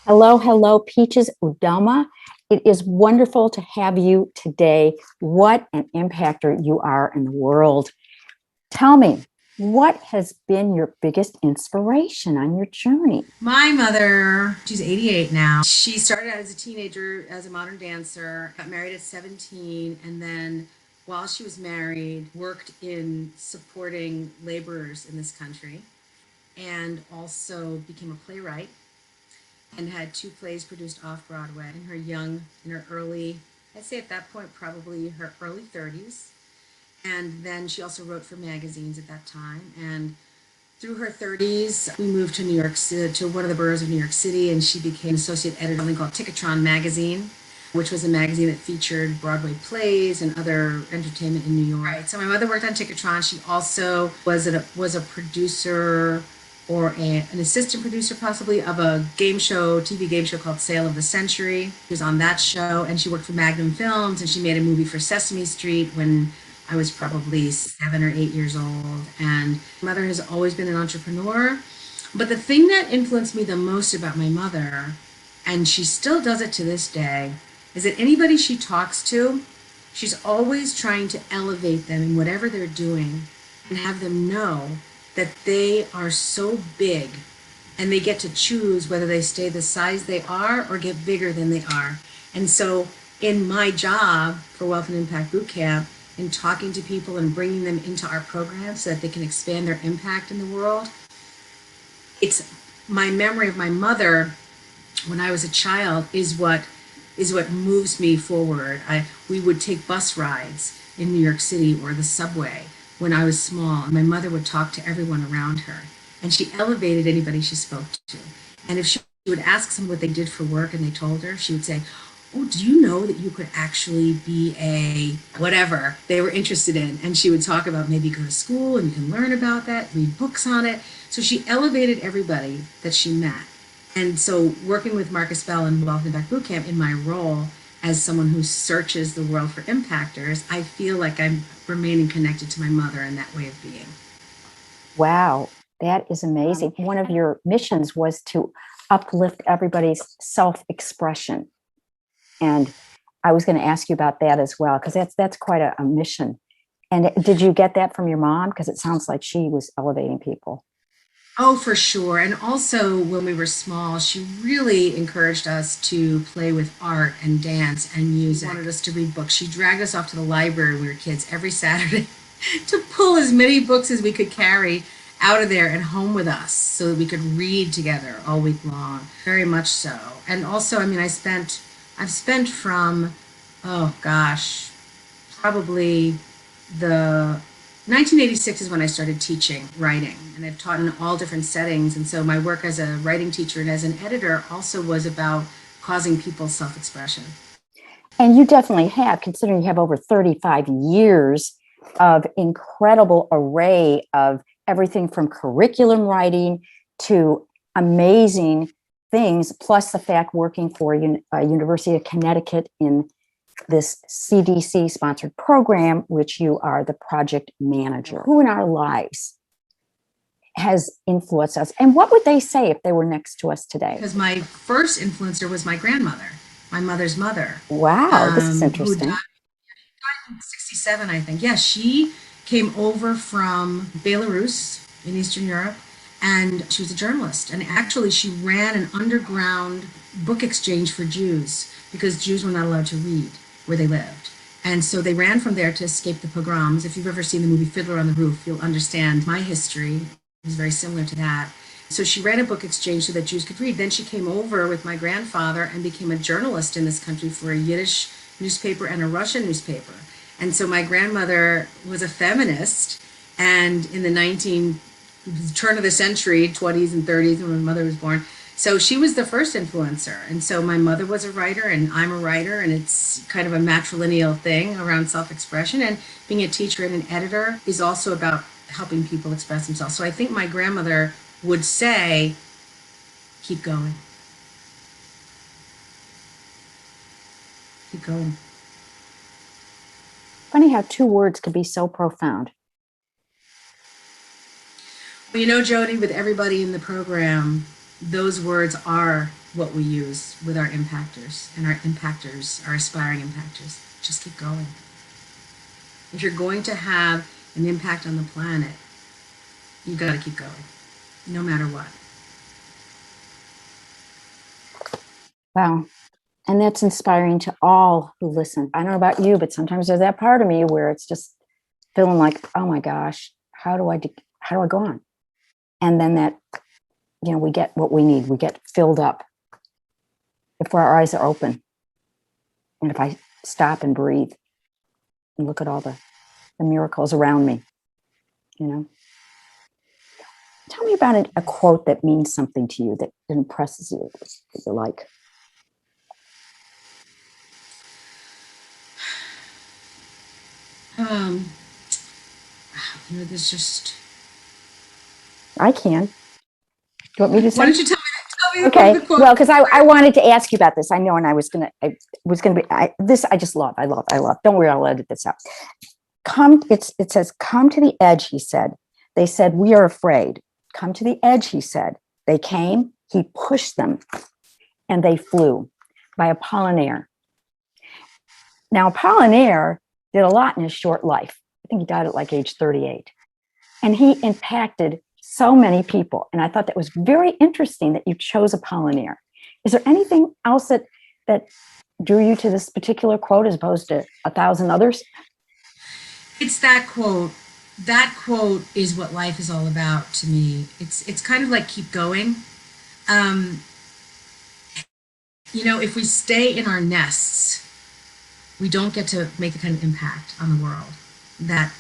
Hello, hello, Peaches, Udoma. It is wonderful to have you today. What an impactor you are in the world. Tell me, what has been your biggest inspiration on your journey? My mother, she's 88 now. She started out as a teenager as a modern dancer, got married at 17, and then while she was married, worked in supporting laborers in this country, and also became a playwright and had two plays produced off Broadway in her early, I'd say at that point, probably her early 30s. And then she also wrote for magazines at that time. And through her 30s, we moved to New York City, to one of the boroughs of New York City, and she became associate editor of something called Ticketron magazine, which was a magazine that featured Broadway plays and other entertainment in New York. Right. So my mother worked on Ticketron. She also was a producer or an assistant producer possibly of a TV game show called Sale of the Century. She was on that show, and she worked for Magnum Films, and she made a movie for Sesame Street when I was probably 7 or 8 years old. And my mother has always been an entrepreneur. But the thing that influenced me the most about my mother, and she still does it to this day, is that anybody she talks to, she's always trying to elevate them in whatever they're doing and have them know that they are so big and they get to choose whether they stay the size they are or get bigger than they are. And so in my job for Wealth and Impact Bootcamp, in talking to people and bringing them into our program so that they can expand their impact in the world, it's my memory of my mother when I was a child is what moves me forward. We would take bus rides in New York City or the subway when I was small, and my mother would talk to everyone around her, and she elevated anybody she spoke to. And if she would ask someone what they did for work and they told her, she would say, "Oh, do you know that you could actually be a whatever they were interested in?" And she would talk about maybe go to school and you can learn about that, read books on it. So she elevated everybody that she met. And so working with Marcus Bell and Wealth and Impact Bootcamp in my role as someone who searches the world for impactors, I feel like I'm remaining connected to my mother in that way of being. Wow, that is amazing. One of your missions was to uplift everybody's self-expression. And I was going to ask you about that as well, because that's quite a mission. And did you get that from your mom? Because it sounds like she was elevating people. Oh, for sure. And also, when we were small, she really encouraged us to play with art and dance and music. She wanted us to read books. She dragged us off to the library when we were kids every Saturday to pull as many books as we could carry out of there and home with us so that we could read together all week long. Very much so. And also, I mean, I've spent from, oh gosh, probably the 1986 is when I started teaching writing, and I've taught in all different settings. And so my work as a writing teacher and as an editor also was about causing people's self-expression. And you definitely have, considering you have over 35 years of incredible array of everything from curriculum writing to amazing things, plus the fact working for University of Connecticut in this CDC-sponsored program, which you are the project manager. Who in our lives has influenced us? And what would they say if they were next to us today? Because my first influencer was my grandmother, my mother's mother. Wow, this is interesting. Who died in 67, I think. Yeah, she came over from Belarus in Eastern Europe, and she was a journalist. And actually, she ran an underground book exchange for Jews because Jews were not allowed to read where they lived. And so they ran from there to escape the pogroms. If you've ever seen the movie Fiddler on the Roof, you'll understand my history is very similar to that. So she ran a book exchange so that Jews could read. Then she came over with my grandfather and became a journalist in this country for a Yiddish newspaper and a Russian newspaper. And so my grandmother was a feminist, and in the turn of the century, 20s and 30s, when my mother was born, so she was the first influencer. And so my mother was a writer and I'm a writer, and it's kind of a matrilineal thing around self-expression. And being a teacher and an editor is also about helping people express themselves. So I think my grandmother would say, keep going. Keep going. Funny how two words could be so profound. Well, you know, Jody, with everybody in the program, those words are what we use with our impactors and our impactors, our aspiring impactors. Just keep going. If you're going to have an impact on the planet, you got to keep going, no matter what. Wow. And that's inspiring to all who listen. I don't know about you, but sometimes there's that part of me where it's just feeling like, oh my gosh, how do I go on? And then that, we get what we need. We get filled up if our eyes are open. And if I stop and breathe and look at all the miracles around me, Tell me about a quote that means something to you, that impresses you, that you like. There's just. I can. Do you want me to say? Why don't you tell me the Okay. quote? Well, because I wanted to ask you about this. I know, and I was gonna be this. I just love. I love. Don't worry, I'll edit this out. It says, "Come to the edge," he said. They said, "We are afraid." Come to the edge, he said. They came. He pushed them, and they flew. By Apollinaire. Now, Apollinaire did a lot in his short life. I think he died at like age 38. And he impacted so many people. And I thought that was very interesting that you chose Apollinaire. Is there anything else that drew you to this particular quote as opposed to 1,000 others? It's that quote. That quote is what life is all about to me. It's kind of like keep going. If we stay in our nests, we don't get to make the kind of impact on the world that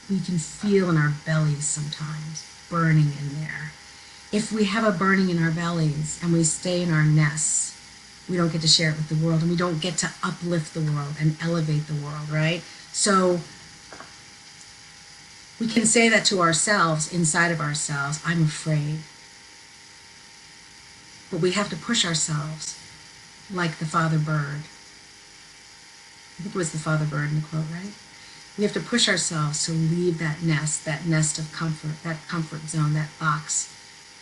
we can feel in our bellies sometimes, burning in there. If we have a burning in our bellies and we stay in our nests, we don't get to share it with the world, and we don't get to uplift the world and elevate the world, right? So we can say that to ourselves, inside of ourselves, I'm afraid. But we have to push ourselves like the father bird. I think it was the father bird in the quote, right? We have to push ourselves to leave that nest of comfort, that comfort zone, that box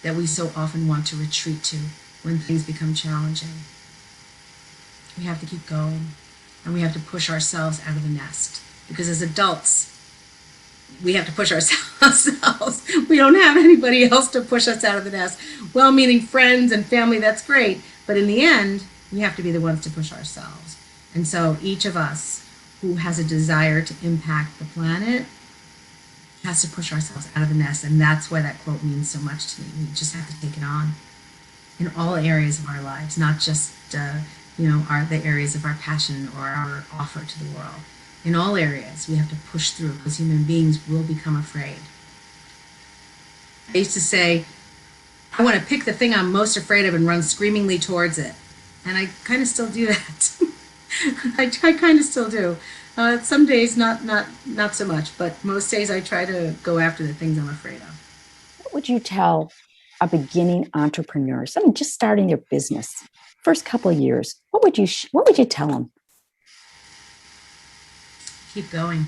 that we so often want to retreat to when things become challenging. We have to keep going, and we have to push ourselves out of the nest, because as adults, we have to push ourselves. We don't have anybody else to push us out of the nest. Well-meaning friends and family, that's great, but in the end, we have to be the ones to push ourselves. And so each of us who has a desire to impact the planet has to push ourselves out of the nest, and that's why that quote means so much to me. We just have to take it on in all areas of our lives, not just the areas of our passion or our offer to the world. In all areas, we have to push through, because human beings will become afraid. I used to say, I want to pick the thing I'm most afraid of and run screamingly towards it. And I kind of still do that. I kind of still do. Some days, not so much, but most days I try to go after the things I'm afraid of. What would you tell a beginning entrepreneur, someone just starting their business, first couple of years? What would you tell them? Keep going.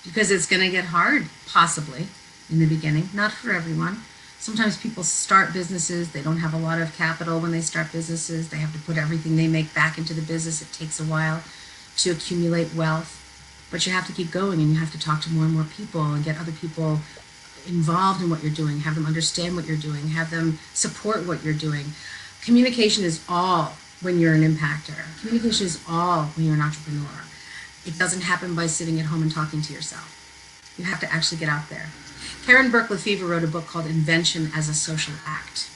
Because it's going to get hard, possibly, in the beginning. Not for everyone. Sometimes people start businesses, they don't have a lot of capital when they start businesses. They have to put everything they make back into the business. It takes a while to accumulate wealth. But you have to keep going, and you have to talk to more and more people and get other people involved in what you're doing, have them understand what you're doing, have them support what you're doing. Communication is all when you're an impactor. Communication is all when you're an entrepreneur. It doesn't happen by sitting at home and talking to yourself. You have to actually get out there. Karen Burke Lefevre wrote a book called Invention as a Social Act.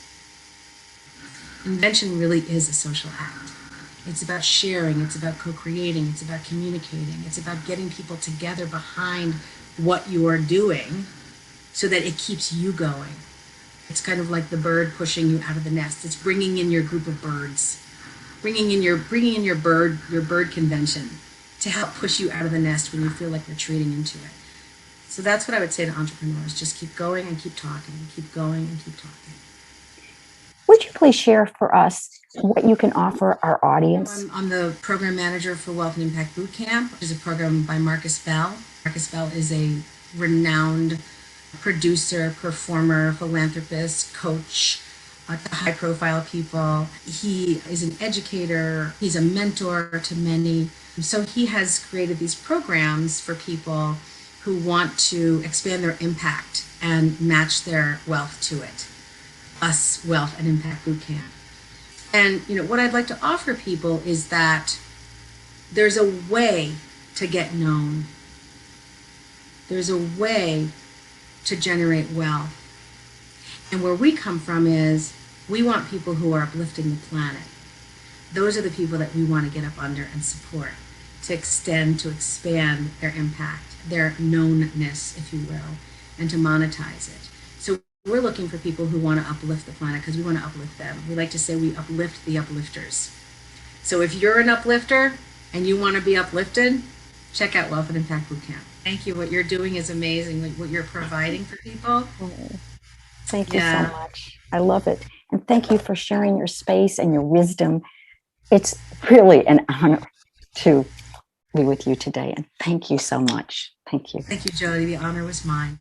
Invention really is a social act. It's about sharing, it's about co-creating, it's about communicating, it's about getting people together behind what you are doing so that it keeps you going. It's kind of like the bird pushing you out of the nest. It's bringing in your group of birds, bringing in your bird convention to help push you out of the nest when you feel like retreating into it. So that's what I would say to entrepreneurs. Just keep going and keep talking, keep going and keep talking. Would you please share for us what you can offer our audience? I'm the program manager for Wealth and Impact Bootcamp, which is a program by Marcus Bell. Marcus Bell is a renowned producer, performer, philanthropist, coach, to high profile people. He is an educator. He's a mentor to many. So he has created these programs for people who want to expand their impact and match their wealth to it. Us Wealth and Impact Bootcamp. And what I'd like to offer people is that there's a way to get known. There's a way to generate wealth. And where we come from is we want people who are uplifting the planet. Those are the people that we want to get up under and support, to extend, to expand their impact, their knownness, if you will, and to monetize it. So we're looking for people who want to uplift the planet because we want to uplift them. We like to say we uplift the uplifters. So if you're an uplifter and you want to be uplifted, check out Wealth and Impact Bootcamp. Thank you. What you're doing is amazing. Like what you're providing for people. Thank you so much. I love it. And thank you for sharing your space and your wisdom. It's really an honor to be with you today. And thank you so much. Thank you. Thank you, Jody. The honor was mine.